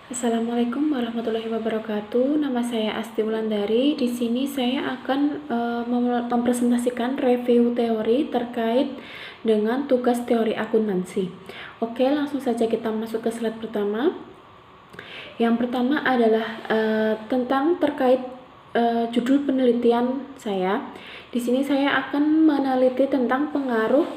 Assalamualaikum warahmatullahi wabarakatuh. Nama saya Asti Wulandari. Di sini saya akan mempresentasikan review teori terkait dengan tugas teori akuntansi. Oke, langsung saja kita masuk ke slide pertama. Yang pertama adalah tentang terkait judul penelitian saya. Di sini saya akan meneliti tentang pengaruh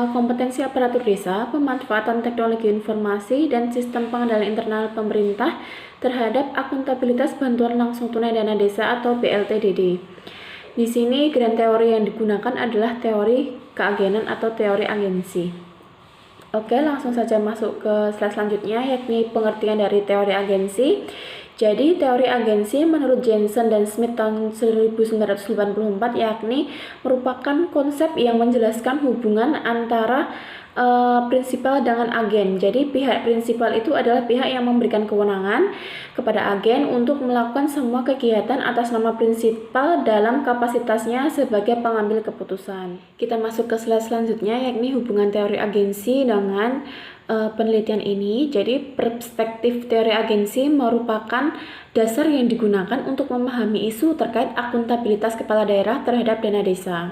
kompetensi aparatur desa, pemanfaatan teknologi informasi, dan sistem pengendalian internal pemerintah terhadap akuntabilitas bantuan langsung tunai dana desa atau BLTDD. Di sini grand teori yang digunakan adalah teori keagenan atau teori agensi. Oke, langsung saja masuk ke slide selanjutnya, yakni pengertian dari teori agensi. Jadi, teori agensi menurut Jensen dan Smith tahun 1984 yakni merupakan konsep yang menjelaskan hubungan antara prinsipal dengan agen. Jadi, pihak prinsipal itu adalah pihak yang memberikan kewenangan kepada agen untuk melakukan semua kegiatan atas nama prinsipal dalam kapasitasnya sebagai pengambil keputusan. Kita masuk ke slide selanjutnya, yakni hubungan teori agensi dengan penelitian ini. Jadi, perspektif teori agensi merupakan dasar yang digunakan untuk memahami isu terkait akuntabilitas kepala daerah terhadap dana desa.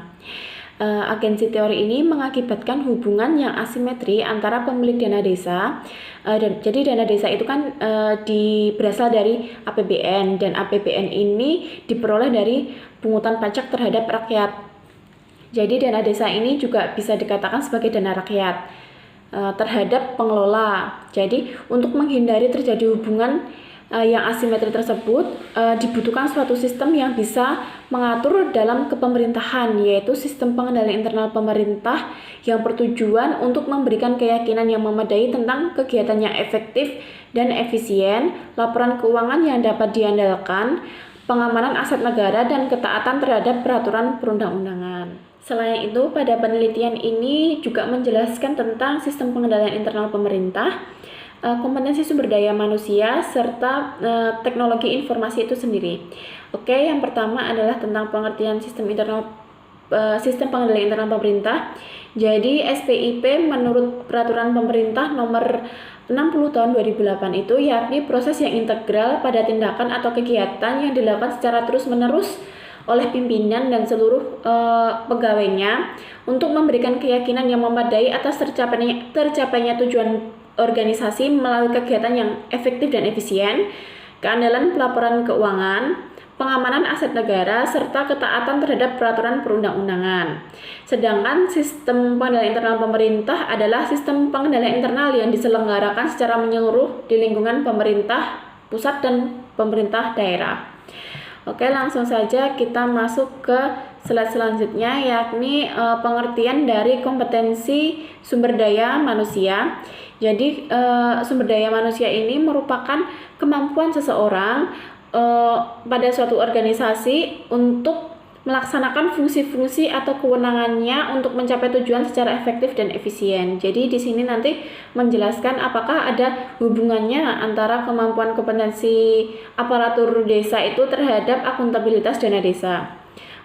Agensi teori ini mengakibatkan hubungan yang asimetri antara pemilik dana desa. Jadi dana desa itu kan berasal dari APBN, dan APBN ini diperoleh dari pungutan pajak terhadap rakyat. Jadi dana desa ini juga bisa dikatakan sebagai dana rakyat terhadap pengelola. Jadi untuk menghindari terjadi hubungan yang asimetri tersebut, dibutuhkan suatu sistem yang bisa mengatur dalam kepemerintahan, yaitu sistem pengendalian internal pemerintah yang bertujuan untuk memberikan keyakinan yang memadai tentang kegiatan yang efektif dan efisien, laporan keuangan yang dapat diandalkan, pengamanan aset negara, dan ketaatan terhadap peraturan perundang-undangan. Selain itu, pada penelitian ini juga menjelaskan tentang sistem pengendalian internal pemerintah, kompetensi sumber daya manusia, serta teknologi informasi itu sendiri. Oke, yang pertama adalah tentang pengertian sistem pengendalian internal pemerintah. Jadi SPIP menurut peraturan pemerintah nomor 60 tahun 2008 itu yakni proses yang integral pada tindakan atau kegiatan yang dilakukan secara terus-menerus oleh pimpinan dan seluruh pegawainya untuk memberikan keyakinan yang memadai atas tercapainya tujuan organisasi melalui kegiatan yang efektif dan efisien, keandalan pelaporan keuangan, pengamanan aset negara, serta ketaatan terhadap peraturan perundang-undangan. Sedangkan sistem pengendalian internal pemerintah adalah sistem pengendalian internal yang diselenggarakan secara menyeluruh di lingkungan pemerintah pusat dan pemerintah daerah. Oke, langsung saja kita masuk ke slide selanjutnya, yakni pengertian dari kompetensi sumber daya manusia. Jadi sumber daya manusia ini merupakan kemampuan seseorang pada suatu organisasi untuk melaksanakan fungsi-fungsi atau kewenangannya untuk mencapai tujuan secara efektif dan efisien. Jadi di sini nanti menjelaskan apakah ada hubungannya antara kemampuan kompetensi aparatur desa itu terhadap akuntabilitas dana desa.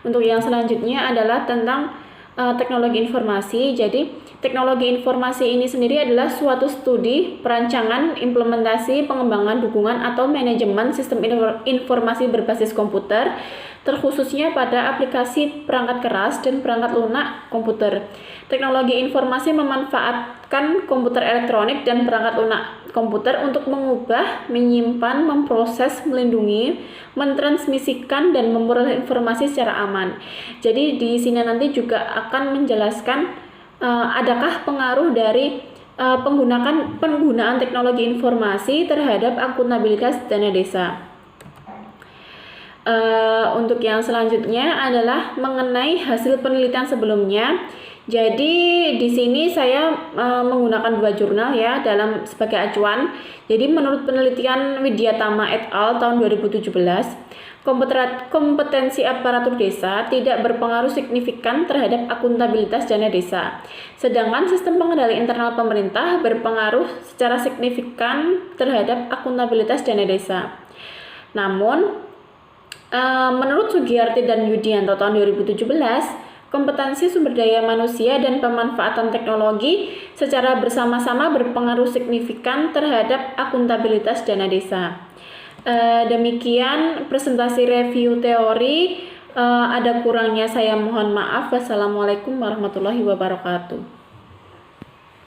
Untuk yang selanjutnya adalah tentang teknologi informasi. Jadi teknologi informasi ini sendiri adalah suatu studi, perancangan, implementasi, pengembangan, dukungan, atau manajemen sistem informasi berbasis komputer, terkhususnya pada aplikasi perangkat keras dan perangkat lunak komputer. Teknologi informasi memanfaatkan komputer elektronik dan perangkat lunak komputer untuk mengubah, menyimpan, memproses, melindungi, mentransmisikan, dan memperoleh informasi secara aman. Jadi di sini nanti juga akan menjelaskan adakah pengaruh dari penggunaan teknologi informasi terhadap akuntabilitas dana desa. Untuk yang selanjutnya adalah mengenai hasil penelitian sebelumnya. Jadi di sini saya menggunakan 2 jurnal ya sebagai acuan. Jadi menurut penelitian Widyatama et al. Tahun 2017, kompetensi aparatur desa tidak berpengaruh signifikan terhadap akuntabilitas dana desa. Sedangkan sistem pengendalian internal pemerintah berpengaruh secara signifikan terhadap akuntabilitas dana desa. Namun menurut Sugiyarti dan Yudianto tahun 2017, kompetensi sumber daya manusia dan pemanfaatan teknologi secara bersama-sama berpengaruh signifikan terhadap akuntabilitas dana desa. Demikian presentasi review teori. Ada kurangnya saya mohon maaf. Wassalamualaikum warahmatullahi wabarakatuh.